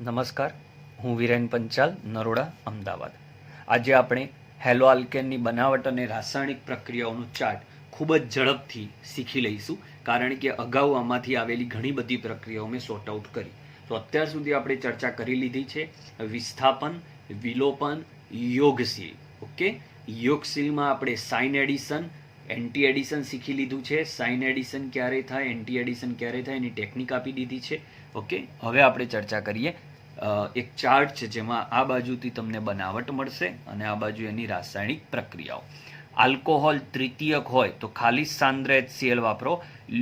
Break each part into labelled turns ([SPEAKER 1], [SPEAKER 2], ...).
[SPEAKER 1] નમસ્કાર, હું વિરેન પંચાલ, નરોડા, અમદાવાદ. આજે આપણે હેલો આલ્કેનની બનાવટ અને રાસાયણિક પ્રક્રિયાઓનું ચાર્ટ ખૂબ જ ઝડપથી શીખી લઈશું, કારણ કે અગાઉ આમાંથી આવેલી ઘણી બધી પ્રક્રિયાઓ મેં સોર્ટ આઉટ કરી. તો અત્યાર સુધી આપણે ચર્ચા કરી લીધી છે વિસ્થાપન, વિલોપન, યોગશીલ. ઓકે, યોગશીલમાં આપણે સાઇન એડિશન, એન્ટી એડિશન શીખી લીધું છે. સાઇન એડિશન ક્યારે થાય, એન્ટી એડિશન ક્યારે થાય, એની ટેકનિક આપી દીધી છે. ઓકે, હવે આપણે ચર્ચા કરીએ. એક ચાર્ટ છે જેમાં આ બાજુથી તમને બનાવટ મળશે અને આ બાજુ એની રાસાયણિક પ્રક્રિયાઓ. આલ્કોહોલ તૃતીયક હોય તો ખાલી સાંદ્ર HCl વાપરો,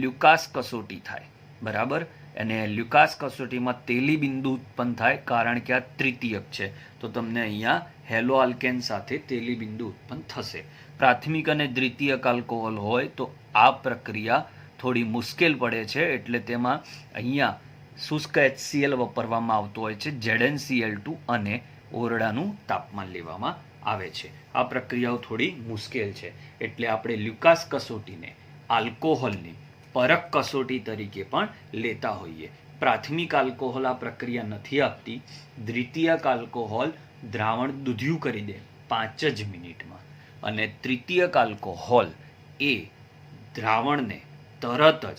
[SPEAKER 1] લ્યુકાસ કસોટી થાય. બરાબર, અને લ્યુકાસ કસોટીમાં તેલી બિંદુ ઉત્પન્ન થાય કારણ કે આ તૃતીયક છે, તો તમને અહીંયા હેલો આલ્કેન સાથે તેલી બિંદુ ઉત્પન્ન થશે. પ્રાથમિક અને દ્વિતીયક આલ્કોહોલ હોય તો આ પ્રક્રિયા થોડી મુશ્કેલ પડે છે, એટલે તેમાં અહીંયા શુષ્ક HCl વાપરવામાં આવતો હોય છે, ZnCl2, અને ઓરડાનું તાપમાન લેવામાં આવે છે. આ પ્રક્રિયાઓ થોડી મુશ્કેલ છે, એટલે આપણે લ્યુકાસ કસોટીને આલ્કોહોલની પરખ કસોટી તરીકે પણ લેતા હોઈએ. પ્રાથમિક આલ્કોહોલ આ પ્રક્રિયા નથી આપતી. દ્વિતીયક આલ્કોહોલ દ્રાવણ દૂધિયું કરી દે 5 જ મિનિટમાં, અને તૃતીયક આલ્કોહોલ એ દ્રાવણને તરત જ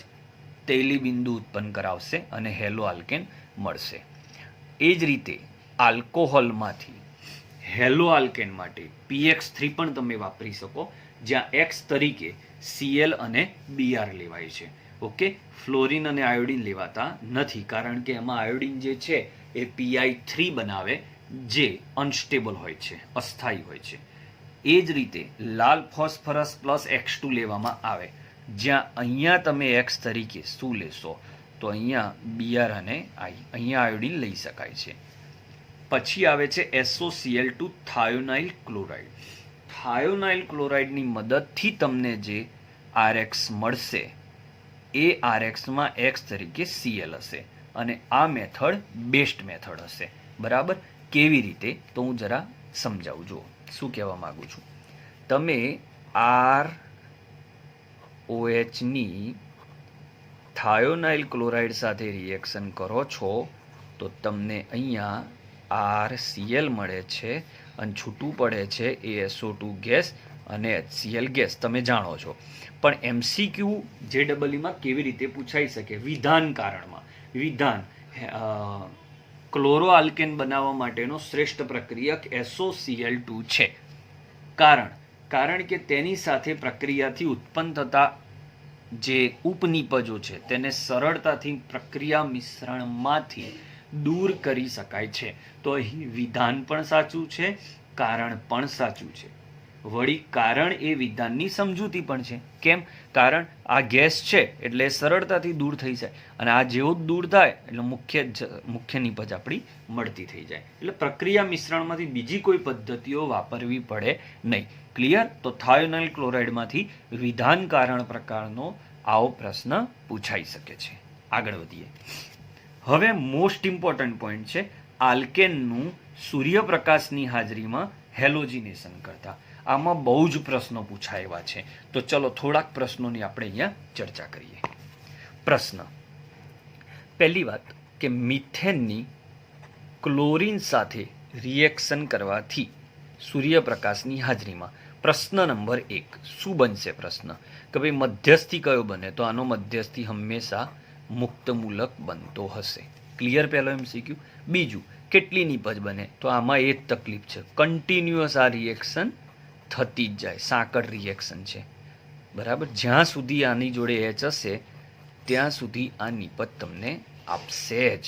[SPEAKER 1] તેલી બિંદુ ઉત્પન્ન કરાવશે અને હેલો આલ્કેન મળશે. એ જ રીતે આલ્કોહોલમાંથી હેલો આલ્કેન માટે PX3 પણ તમે વાપરી શકો, જ્યાં X તરીકે Cl અને Br લેવાય છે. ઓકે, ફ્લોરિન અને આયોડિન લેવાતા નથી, કારણ કે એમાં આયોડિન જે છે એ Pi3 બનાવે, જે અનસ્ટેબલ હોય છે, અસ્થાયી હોય છે. એ જ રીતે લાલ ફોસ્ફરસ પ્લસ X2 લેવામાં આવે, જ્યાં અહીંયા તમે X તરીકે શું લેશો, તો અહીંયા Br અને I, અહીંયા આયોડિન લઈ શકાય છે. પછી આવે છે SOCl2 થાયોનાઇલ ક્લોરાઇડ. થાયોનાઇલ ક્લોરાઇડની મદદથી તમને જે RX મળશે એ RXમાં X તરીકે Cl હશે, અને આ મેથડ બેસ્ટ મેથડ હશે. બરાબર, કેવી રીતે તો હું જરા સમજાવું. જુઓ શું કહેવા માંગુ છું. તમે ROH ની થાયોનાઇલ ક્લોરાઇડ સાથે રિએક્શન કરો છો તો તમને અહીંયા RCl મળે છે અને છૂટું પડે છે ASO2 ગેસ અને HCl ગેસ, તમે જાણો છો. પણ MCQ JEEમાં કેવી રીતે પૂછાઈ શકે? વિધાન કારણમાં. વિધાન ક્લોરો આલ્કેન બનાવવા માટેનો શ્રેષ્ઠ પ્રક્રિયક SOCl2 છે. કારણ કે તેની સાથે પ્રક્રિયાથી ઉત્પન્ન થતા જે ઉપનિપજો છે તેને સરળતાથી પ્રક્રિયા મિશ્રણમાંથી દૂર કરી શકાય છે. તો અહીં વિધાન પણ સાચું છે, કારણ પણ સાચું છે. વળી કારણ એ વિધાનની સમજૂતી પણ છે. કેમ? કારણ આ ગેસ છે એટલે સરળતાથી દૂર થઈ જાય, અને આ જેવું જ દૂર થાય એટલે મુખ્ય નિપજ આપણી મળતી થઈ જાય. એટલે પ્રક્રિયા મિશ્રણમાંથી બીજી કોઈ પદ્ધતિઓ વાપરવી પડે નહીં. ક્લિયર? તો થાયોનાઇલ ક્લોરાઇડમાંથી વિધાન કારણ પ્રકારનો આવો પ્રશ્ન પૂછાઈ શકે છે. આગળ વધીએ. હવે મોસ્ટ ઇમ્પોર્ટન્ટ પોઈન્ટ છે આલ્કેનનું સૂર્યપ્રકાશની હાજરીમાં હેલોજિનેશન કરતા. આમાં બહુ જ પ્રશ્નો પૂછાયેલા છે, તો ચલો થોડાક પ્રશ્નોની આપણે અહીંયા ચર્ચા કરીએ. પ્રશ્ન પહેલી વાત કે મિથેનની ક્લોરીન સાથે રિએક્શન કરવાથી સૂર્યપ્રકાશની હાજરીમાં. પ્રશ્ન નંબર 1 શું બનશે? પ્રશ્ન કે ભાઈ મધ્યસ્થી કયો બને, તો આનો મધ્યસ્થી હંમેશા મુક્તમૂલક બનતો હશે. ક્લિયર? પહેલો MCQ. બીજું, કેટલી નિપજ બને, તો આમાં એ જ તકલીફ છે, કન્ટિન્યુઅસ આ રિએક્શન થતી જ જાય, સાંકળ રિએક્શન છે. બરાબર, જ્યાં સુધી આની જોડે H હશે ત્યાં સુધી આ નિપજ તમને આપશે જ,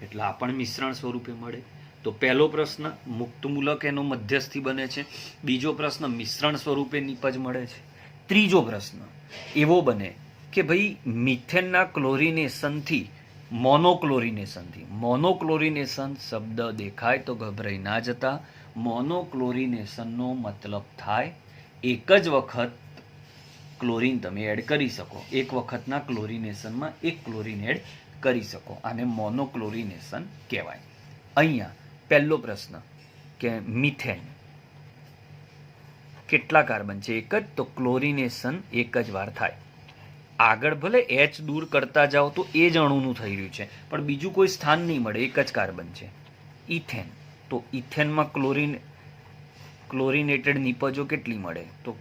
[SPEAKER 1] એટલે આ પણ મિશ્રણ સ્વરૂપે મળે. તો પહેલો પ્રશ્ન મુક્તમૂલક એનો મધ્યસ્થી બને છે. બીજો પ્રશ્ન મિશ્રણ સ્વરૂપે નિપજ મળે છે. ત્રીજો પ્રશ્ન એવો બને કે ભાઈ મિથેનના ક્લોરિનેશનથી મોનોક્લોરિનેશન શબ્દ દેખાય તો ગભરાઈ ના જતા. મોનોક્લોરિનેશનનો મતલબ થાય એક જ વખત ક્લોરીન તમે એડ કરી શકો, એક વખતના ક્લોરિનેશનમાં એક ક્લોરીન એડ કરી શકો, આને મોનોક્લોરિનેશન કહેવાય. અહીંયા પહેલો પ્રશ્ન કે મિથેન કેટલા કાર્બન છે? એક જ, તો ક્લોરિનેશન એક જ વાર થાય. આગળ ભલે એચ દૂર કરતા જાઓ તો એ જ અણુનું થઈ રહ્યું છે, પણ બીજું કોઈ સ્થાન નહીં મળે, એક જ કાર્બન છે. ઇથેન, તો ઇથેનમાં ક્લોરિનેટેડ નિપજો કેટલી મળે? તો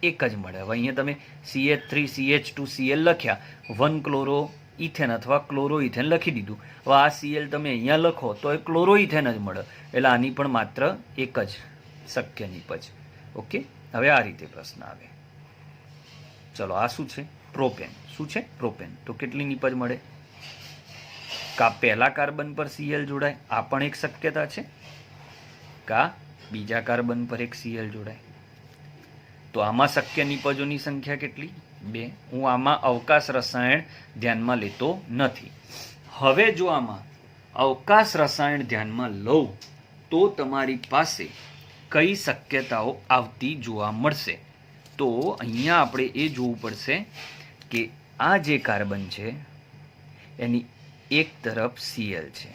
[SPEAKER 1] એક જ મળે. હવે અહીંયા તમે CH3CH2Cl લખ્યા, 1 ક્લોરો ઇથેન અથવા ક્લોરો ઇથેન લખી દીધું. હવે આ Cl તમે અહીંયા લખો તો એ ક્લોરો ઇથેન જ મળે, એટલે આની પણ માત્ર એક જ શક્ય નિપજ. ઓકે, હવે આ રીતે પ્રશ્ન આવે. ચલો, આ શું છે? પ્રોપેન. શું છે? પ્રોપેન. તો કેટલી નિપજ મળે? કા પહેલા કાર્બન પર Cl જોડાય, આ પણ એક શક્યતા છે, કા બીજા કાર્બન પર એક Cl જોડાય. તો આમાં શક્ય નિપજોની સંખ્યા કેટલી? 2. હું આમાં અવકાશ રસાયણ ધ્યાનમાં લેતો નથી. હવે જો આમાં અવકાશ રસાયણ ધ્યાનમાં લઉં તો તમારી પાસે કઈ શક્યતાઓ આવતી જોવા મળશે? તો અહીંયા આપણે એ જોવું પડશે કે આ જે કાર્બન છે એની એક તરફ Cl છે,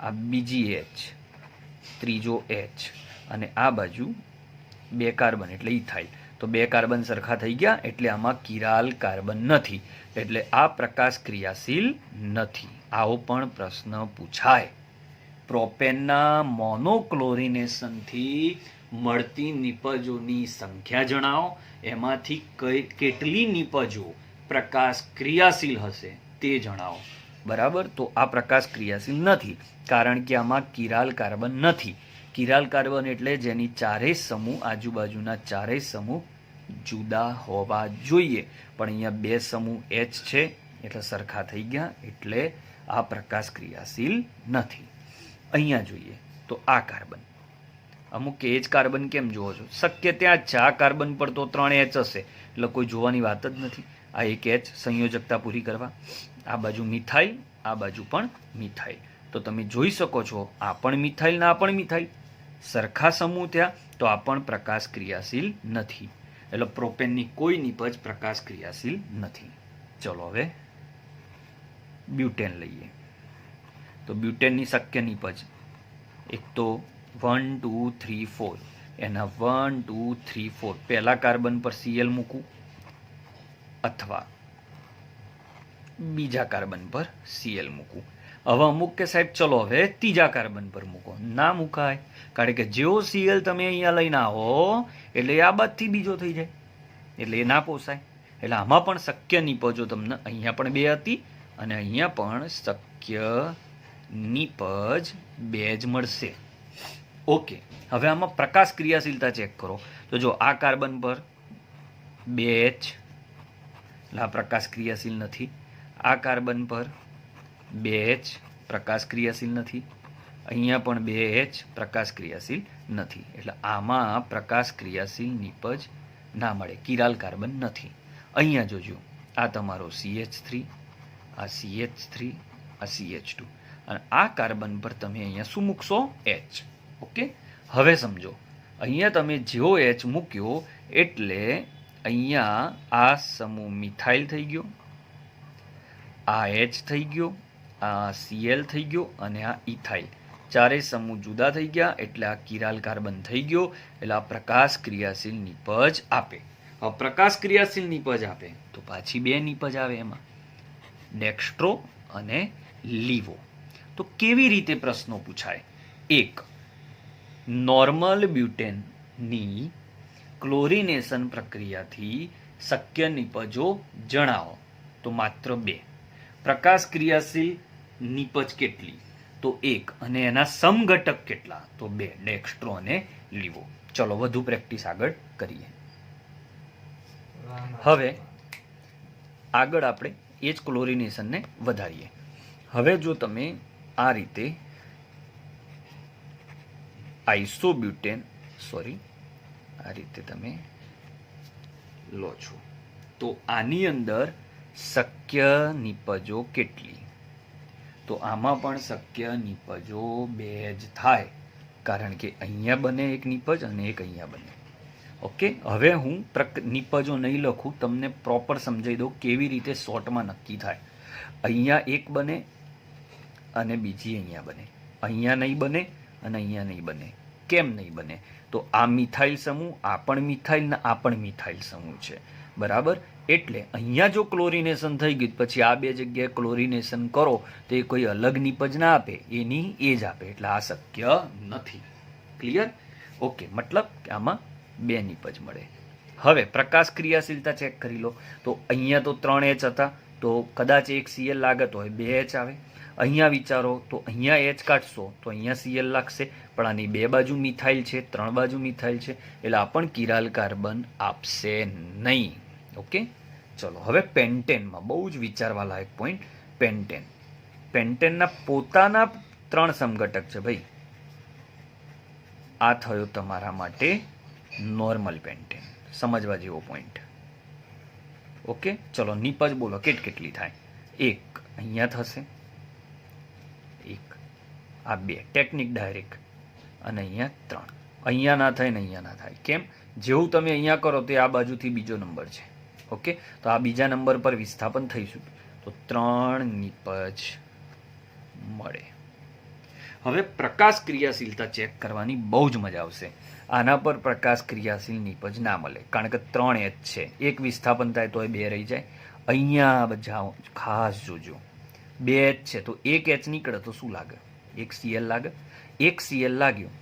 [SPEAKER 1] આ બીજી H, ત્રીજો H, અને આ બાજુ 2 કાર્બન એટલે ઇથાઇલ. તો 2 કાર્બન સરખા થઈ ગયા, એટલે આમાં કિરાલ કાર્બન નથી, એટલે આ પ્રકાશ ક્રિયાશીલ નથી. આવો પણ પ્રશ્ન પૂછાય. પ્રોપેનના મોનોક્લોરિનેશનથી મળતી નિપજોની સંખ્યા જણાવો, એમાંથી કેટલી નિપજો પ્રકાશ ક્રિયાશીલ હશે તે જણાવો. બરાબર, તો આ પ્રકાશ ક્રિયાશીલ નથી, કારણ કે આમાં કિરાલ કાર્બન નથી. કિરાલ કાર્બન એટલે જેની ચારેય સમૂહ, આજુબાજુના ચારેય સમૂહ જુદા હોવા જોઈએ, પણ અહીંયા 2 સમૂહ H છે એટલે સરખા થઈ ગયા, એટલે આ પ્રકાશ ક્રિયાશીલ નથી. અહીંયા જોઈએ તો આ કાર્બન, અમુક એ જ કાર્બન કેમ જોવો છો? શક્ય ત્યાં જ છે. આ કાર્બન પર તો 3 H હશે, એટલે કોઈ જોવાની વાત જ નથી. આ એક H સંયોજકતા પૂરી કરવા, આ બાજુ મિથાઇલ, આ બાજુ પણ મિથાઇલ. તો તમે જોઈ શકો છો, આ પણ મિથાઇલ ને આ પણ મિથાઇલ, સરખા સમૂહ ત્યાં, તો આ પણ પ્રકાશ ક્રિયાશીલ નથી. એટલે પ્રોપેનની કોઈ નિપજ પ્રકાશ ક્રિયાશીલ નથી. ચલો હવે બ્યુટેન લઈએ. તો બ્યુટેનની શક્ય નિપજ એક તો 1 2 3 4, એના 1 2 3 4 પહેલા કાર્બન પર Cl મૂકવું, અથવા બીજા કાર્બન પર Cl મૂકવું. હવે અમુક કે સાહેબ ચલો હવે ત્રીજા કાર્બન પર મૂકો. ના મુકાય, કારણ કે જેવો Cl તમે અહીંયા લઈને આવો એટલે આ બાદથી બીજો થઈ જાય, એટલે એ ના પોસાય. એટલે આમાં પણ શક્ય નિપજો તમને અહીંયા પણ 2 હતી અને અહીંયા પણ શક્ય નિપજ 2 જ મળશે. ઓકે, હવે આમાં પ્રકાશ ક્રિયાશીલતા ચેક કરો. તો જો આ કાર્બન પર 2H, આ પ્રકાશ ક્રિયાશીલ નથી. આ કાર્બન પર 2H, પ્રકાશ ક્રિયાશીલ નથી. અહીંયા પણ 2H, પ્રકાશ ક્રિયાશીલ નથી. એટલે આમાં પ્રકાશ ક્રિયાશીલ નિપજ ના મળે, કિરાલ કાર્બન નથી. અહીંયા જોજો, આ તમારો CH3, આ CH3, આ CH2, અને આ કાર્બન પર તમે અહીંયા શું મૂકશો? H. ઓકે, હવે સમજો, અહીંયા તમે જેવો H મૂક્યો એટલે અહીંયા આ સમૂહ મિથાઇલ થઈ ગયો, આ H થઈ ગયો, આ Cl થઈ ગયો, અને આ ઇથાઇલ. ચારેય સમૂહ જુદા થઈ ગયા, એટલે આ કિરાલ કાર્બન થઈ ગયો. એટલે આ પ્રકાશ ક્રિયાશીલ નિપજ આપે. હવે પ્રકાશ ક્રિયાશીલ નિપજ આપે તો પાછી 2 નિપજ આવે, એમાં ડેક્સ્ટ્રો અને લીવો. તો કેવી રીતે પ્રશ્નો પૂછાય? 1, નોર્મલ બ્યુટેનની ક્લોરિનેશન પ્રક્રિયાથી શક્ય નિપજો જણાવો. તો માત્ર 2. પ્રકાશ ક્રિયાશીલ નિપજ કેટલી? તો 1, અને એના સમઘટક કેટલા? તો 2, ડેક્સ્ટ્રો અને લીવો. ચલો વધુ પ્રેક્ટિસ આગળ કરીએ. હવે આગળ આપણે એ જ ક્લોરિનેશનને વધારીએ. હવે જો તમે આ રીતે આ રીતે તમે લો છો, તો આની અંદર શક્ય નિપજો કેટલી? તો આમાં પણ શક્ય નિપજો 2 જ થાય, કારણ કે અહીંયા બને એક નિપજ અને એક અહીંયા બને. ઓકે, હવે હું નિપજો નહીં લખું, તમને પ્રોપર સમજાવી દઉં કેવી રીતે શોર્ટમાં નક્કી થાય. અહીંયા એક બને અને બીજી અહીંયા બને, અહીંયા નહીં બને અને અહીંયા નહીં બને. કેમ નહીં બને? તો આ મિથાઇલ સમૂહ, આ પણ મિથાઇલ ને આ પણ મિથાઇલ સમૂહ છે, બરાબર. એટલે અહીંયા જો ક્લોરિનેશન થઈ ગયું પછી આ બે જગ્યાએ ક્લોરિનેશન કરો તો એ કોઈ અલગ નિપજ ના આપે, એની એ જ આપે. એટલે આ શક્ય નથી. ક્લિયર? ઓકે, મતલબ કે આમાં બે નિપજ મળે. હવે પ્રકાશ ક્રિયાશીલતા ચેક કરી લો. તો અહીંયા તો 3H હતા, તો કદાચ એક Cl લાગત હોય 2H આવે. અહીંયા વિચારો તો અહીંયા H કાઢશો તો અહીંયા Cl લાગશે, પણ આની બે બાજુ મિથાઇલ છે, 3 બાજુ મિથાઇલ છે, એટલે આ પણ કિરાલ કાર્બન આપશે નહીં. ઓકે, ચલો હવે પેન્ટેનમાં બહુ જ વિચારવા લાયક પોઈન્ટ. પેન્ટેન. પેન્ટેનના પોતાના 3 સમઘટક છે ભાઈ. આ થયો તમારા માટે નોર્મલ પેન્ટેન, સમજવા જેવો પોઈન્ટ. ઓકે, ચલો નિપજ બોલો કેટલી થાય? 1 અહીંયા થશે, 1 આ 2 ટેકનિક ડાયરેક્ટ, અને અહીંયા 3. અહીંયા ના થાય ને અહીંયા ના થાય. કેમ? જેવું તમે અહીંયા કરો તે આ બાજુથી બીજો નંબર છે. ઓકે, તો આ બીજા નંબર પર વિસ્થાપન થઈશું તો 3 નિપજ મળે. હવે પ્રકાશ ક્રિયાશીલતા ચેક કરવાની બહુ જ મજા આવશે. આના પર પ્રકાશ ક્રિયાશીલ નિપજ ના મળે, કારણ કે 3H છે. એક વિસ્થાપન થાય તો 2 રહી જાય. અહીંયા બધા ખાસ જોજો, 2H છે તો 1H નીકળે તો શું લાગે? 1 Cl લાગે. 1 Cl લાગ્યું.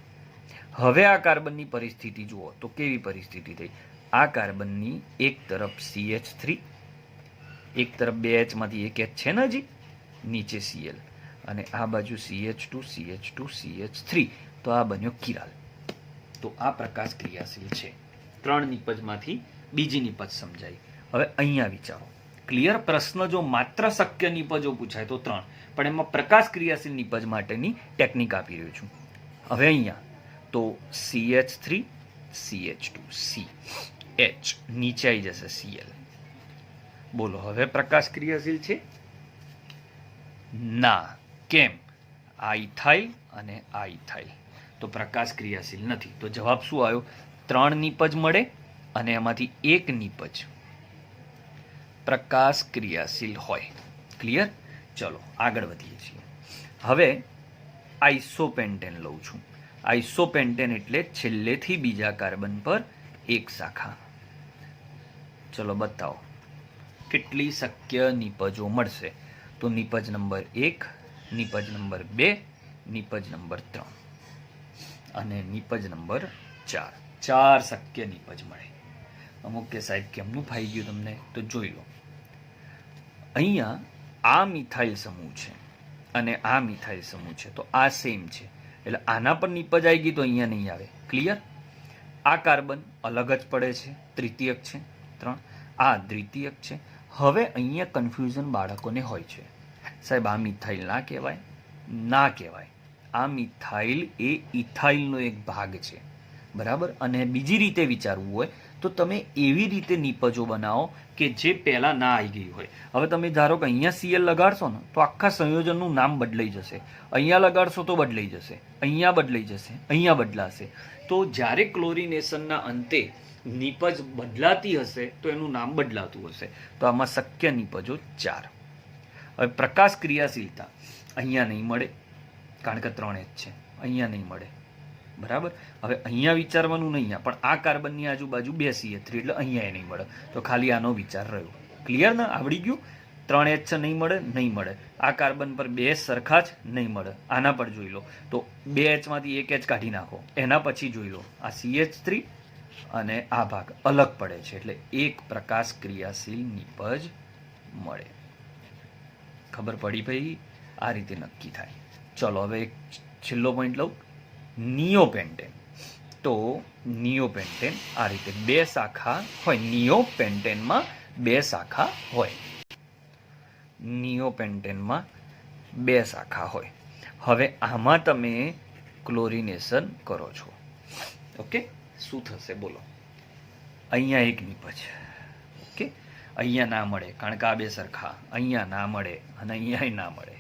[SPEAKER 1] હવે આ કાર્બનની પરિસ્થિતિ જુઓ તો કેવી પરિસ્થિતિ થઈ? આ કાર્બનની એક તરફ CH3, એક તરફ 2H માંથી 1H છે ને હજી નીચે Cl, અને આ બાજુ CH2 CH2 CH3, તો આ બન્યો કિરાલ. તો આ પ્રકાશ ક્રિયાશીલ છે. 3 નિપજમાંથી બીજી નિપજ સમજાઈ. હવે અહીંયા વિચારો. ક્લિયર? પ્રશ્ન જો માત્ર શક્ય નિપજો પૂછાય તો 3, પણ એમાં પ્રકાશ ક્રિયાશીલ નિપજ માટેની ટેકનિક આપી રહ્યો છું. હવે અહીંયા તો CH3 CH2 CH નીચે આવી જશે Cl. બોલો હવે પ્રકાશ ક્રિયાશીલ છે? ના. કેમ? આ ઇથાઇલ અને આ ઇથાઇલ, તો પ્રકાશ ક્રિયાશીલ નથી. તો જવાબ શું આવ્યો? 3 નિપજ મળે અને એમાંથી 1 નિપજ પ્રકાશ ક્રિયાશીલ હોય. ક્લિયર? ચલો આગળ વધીએ છીએ. હવે આઇસોપેન્ટેન લઉં છું. આઇસોપેન્ટેન એટલે છેલ્લેથી બીજા કાર્બન પર એક શાખા. ચલો બતાવો કેટલી શક્ય નિપજો મળશે. તો નિપજ નંબર 1, નિપજ નંબર 2, નિપજ નંબર 3 અને નિપજ નંબર 4. 4 શક્ય નિપજ મળે. અમુક કે સાહેબ કેમનું ફાઈ ગયું તમને? તો જોઈ લો. અહીંયા આ મિથાઇલ સમૂહ છે અને આ મિથાઇલ સમૂહ છે, તો આ સેમ છે, એટલે આના પર નિપજ આવી ગઈ તો અહીંયા નહીં આવે. ક્લિયર? આ કાર્બન અલગ જ પડે છે, તૃતીયક છે 3, આ દ્વિતીયક છે. હવે અહીંયા કન્ફ્યુઝન બાળકોને હોય છે, સાહેબ આ મિથાઇલ ના કહેવાય? ના કહેવાય. આ મિથાઇલ એ ઇથાઇલનો એક ભાગ છે, બરાબર. અને બીજી રીતે વિચારવું હોય તો તમે એવી રીતે નિપજો બનાવો કે જે પહેલા ના આવી ગઈ હોય. હવે તમે ધારો કે અહીંયા Cl લગાડશો ને તો આખા સંયોજનનું નામ બદલાઈ જશે. અહીંયા લગાડશો તો બદલાઈ જશે, અહીંયા બદલાઈ જશે, અહીંયા બદલાશે. તો જ્યારે ક્લોરિનેશનના અંતે નિપજ બદલાતી હશે તો એનું નામ બદલાતું હશે. તો આમાં શક્ય નિપજો 4. હવે પ્રકાશ ક્રિયાશીલતા અહીંયા નહીં મળે, કારણ કે 3H છે. અહીંયા નહીં મળે, બરાબર. હવે અહીંયા વિચારવાનું નહીં, પણ આ કાર્બનની આજુબાજુ 2 CH3 એટલે અહીંયા નહીં મળે. તો ખાલી આનો વિચાર રહ્યો. ક્લિયર ને? આવડી ગયું? 3H છે, નહીં મળે, નહીં મળે. આ કાર્બન પર 2 સરખા જ નહીં મળે. આના પર જોઈ લો તો 2H માંથી 1H કાઢી નાખો, એના પછી જોઈ લો આ CH3 અને આ ભાગ અલગ પડે છે, એટલે એક પ્રકાશ ક્રિયાશીલ નિપજ મળે. ખબર પડી ભાઈ? આ રીતે નક્કી થાય. ચલો હવે એક છેલ્લો પોઈન્ટ લઉં. નિયોપેન્ટેન. તો નિયોપેન્ટેન આ રીતે 2 શાખા હોય. નિયોપેન્ટેનમાં 2 શાખા હોય. નિયોપેન્ટેનમાં 2 શાખા હોય. હવે આમાં તમે ક્લોરિનેશન કરો છો. ઓકે, શું થશે બોલો? અહીંયા એક નિપજ. ઓકે, અહીંયા ના મળે કારણ કે આ 2 સરખા. અહીંયા ના મળે અને અહીંયા ના મળે.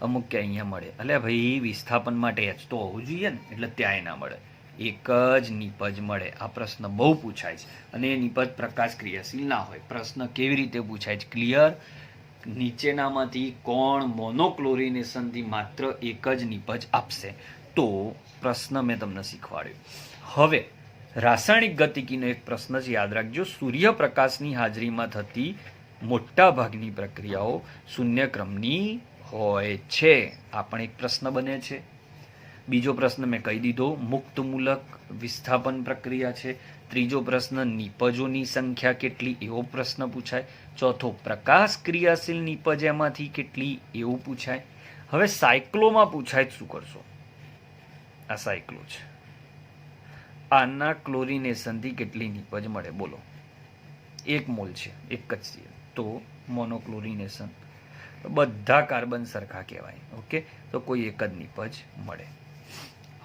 [SPEAKER 1] અમુક કે અહીંયા મળે. એટલે ભાઈ વિસ્થાપન માટે H તો હોવું જોઈએ ને, એટલે ત્યાંય ના મળે. એક જ નિપજ મળે. આ પ્રશ્ન બહુ પૂછાય છે અને એ નિપજ પ્રકાશ ક્રિયાશીલ ના હોય. પ્રશ્ન કેવી રીતે પૂછાય છે? ક્લિયર? નીચેનામાંથી કોણ મોનોક્લોરિનેશનથી માત્ર એક જ નિપજ આપશે? તો પ્રશ્ન મેં તમને શીખવાડ્યો. હવે રાસાયણિક ગતિકીનો એક પ્રશ્ન છે, યાદ રાખજો. સૂર્યપ્રકાશની હાજરીમાં થતી મોટા ભાગની પ્રક્રિયાઓ શૂન્યક્રમની હોય છે. આ પણ એક પ્રશ્ન બને છે. બીજો પ્રશ્ન મેં કહી દીધો, મુક્તમૂલક વિસ્થાપન પ્રક્રિયા છે. ત્રીજો પ્રશ્ન, નિપજોની સંખ્યા કેટલી, એવો પ્રશ્ન પૂછાય. ચોથો, પ્રકાશ ક્રિયાશીલ નિપજ એમાંથી કેટલી, એવું પૂછાય. હવે સાયક્લોમાં પૂછાય, શું કરશો? આ સાયક્લો છે, આના ક્લોરિનેશનથી કેટલી નિપજ મળે, બોલો? 1 મોલ છે, એક જ છે, તો મોનોક્લોરિનેશન, બધા કાર્બન સરખા કહેવાય. ઓકે, તો કોઈ એક જ નિપજ મળે.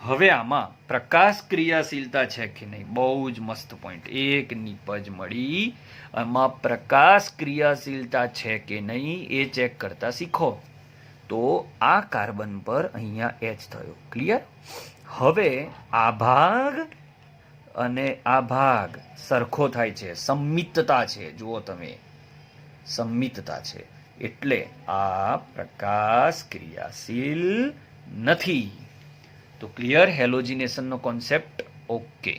[SPEAKER 1] હવે આમાં પ્રકાશ ક્રિયાશીલતા છે કે નહીં, બહુ જ મસ્ત પોઈન્ટ. એક નિપજ મળી, આમાં પ્રકાશ ક્રિયાશીલતા છે કે નહીં એ ચેક કરતા શીખો. તો આ કાર્બન પર અહીંયા H થયો, ક્લિયર? હવે આ ભાગ અને આ ભાગ સરખો થાય છે, સંમિતતા છે. જુઓ તમે, સંમિતતા છે, એટલે આ પ્રકાશ ક્રિયાશીલ નથી. તો ક્લિયર હેલોજિનેશનનો કોન્સેપ્ટ? ઓકે.